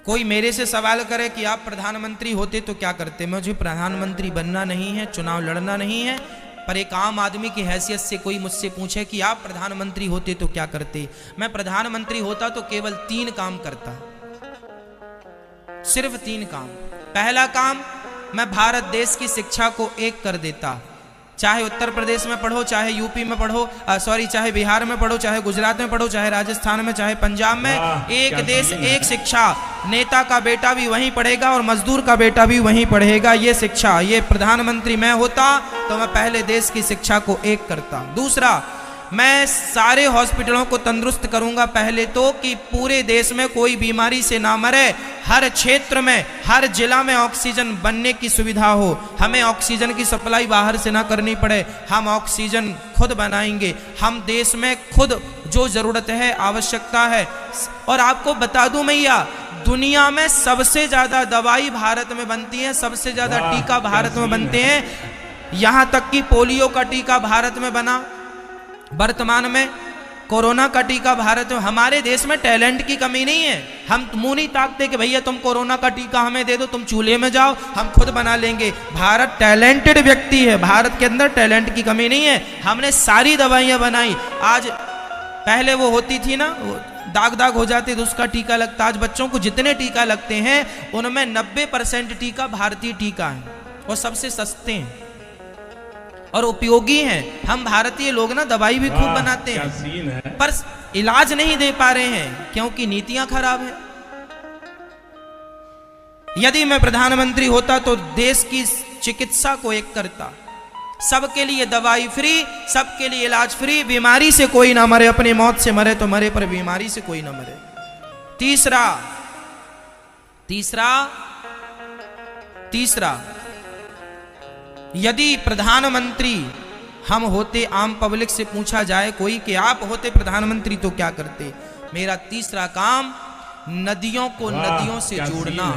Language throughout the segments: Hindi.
कोई मेरे से सवाल करे कि आप प्रधानमंत्री होते तो क्या करते, मुझे प्रधानमंत्री बनना नहीं है, चुनाव लड़ना नहीं है, पर एक आम आदमी की हैसियत से कोई मुझसे पूछे कि आप प्रधानमंत्री होते तो क्या करते, मैं प्रधानमंत्री होता तो केवल 3 काम करता, सिर्फ 3 काम। पहला काम, मैं भारत देश की शिक्षा को एक कर देता। चाहे उत्तर प्रदेश में पढ़ो, चाहे यूपी में पढ़ो, चाहे बिहार में पढ़ो, चाहे गुजरात में पढ़ो, चाहे राजस्थान में, चाहे पंजाब में, एक देश एक शिक्षा। नेता का बेटा भी वहीं पढ़ेगा और मजदूर का बेटा भी वहीं पढ़ेगा। ये शिक्षा, ये प्रधानमंत्री मैं होता तो मैं पहले देश की शिक्षा को एक करता। दूसरा, मैं सारे हॉस्पिटलों को तंदुरुस्त करूंगा पहले तो, कि पूरे देश में कोई बीमारी से ना मरे। हर क्षेत्र में, हर जिला में ऑक्सीजन बनने की सुविधा हो, हमें ऑक्सीजन की सप्लाई बाहर से ना करनी पड़े, हम ऑक्सीजन खुद बनाएंगे। हम देश में खुद जो जरूरत है, आवश्यकता है। और आपको बता दूं मैया, दुनिया में सबसे ज्यादा दवाई भारत में बनती है, सबसे ज्यादा टीका भारत में बनते हैं। यहां तक कि पोलियो का टीका भारत में बना, वर्तमान में कोरोना का टीका भारत में। हमारे देश में टैलेंट की कमी नहीं है। हम मुंह नहीं ताकते कि भैया तुम कोरोना का टीका हमें दे दो, तुम चूल्हे में जाओ, हम खुद बना लेंगे। भारत टैलेंटेड व्यक्ति है, भारत के अंदर टैलेंट की कमी नहीं है। हमने सारी दवाइयां बनाई। आज पहले वो होती थी ना, दाग दाग हो जाते तो उसका टीका लगता। आज बच्चों को जितने टीका लगते हैं उनमें 90% टीका भारतीय टीका है और सबसे सस्ते हैं और उपयोगी हैं। हम भारतीय लोग ना दवाई भी खूब बनाते हैं, पर इलाज नहीं दे पा रहे हैं क्योंकि नीतियां खराब हैं। यदि मैं प्रधानमंत्री होता तो देश की चिकित्सा को एक करता, सबके लिए दवाई फ्री, सबके लिए इलाज फ्री, बीमारी से कोई ना मरे, अपनी मौत से मरे तो मरे पर बीमारी से कोई ना मरे। तीसरा, यदि प्रधानमंत्री हम होते, आम पब्लिक से पूछा जाए कोई कि आप होते प्रधानमंत्री तो क्या करते, मेरा तीसरा काम नदियों को नदियों से जोड़ना।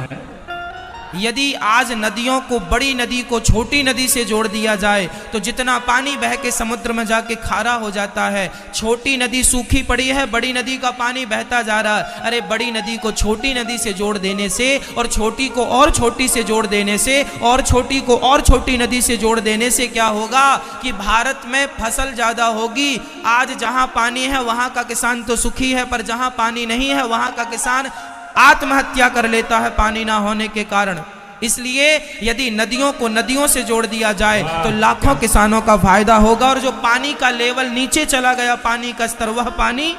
यदि आज नदियों को, बड़ी नदी को छोटी नदी से जोड़ दिया जाए तो जितना पानी बह के समुद्र में जाके खारा हो जाता है। छोटी नदी सूखी पड़ी है, बड़ी नदी का पानी बहता जा रहा है। अरे बड़ी नदी को छोटी नदी से जोड़ देने से, और छोटी को और छोटी से जोड़ देने से, और छोटी को और छोटी नदी से जोड़ देने से क्या होगा कि भारत में फसल ज्यादा होगी। आज जहां पानी है वहां का किसान तो सुखी है, पर जहां पानी नहीं है वहां का किसान आत्महत्या कर लेता है पानी ना होने के कारण। इसलिए यदि नदियों को नदियों से जोड़ दिया जाए तो लाखों किसानों का फायदा होगा। और जो पानी का लेवल नीचे चला गया, पानी का स्तर, वह पानी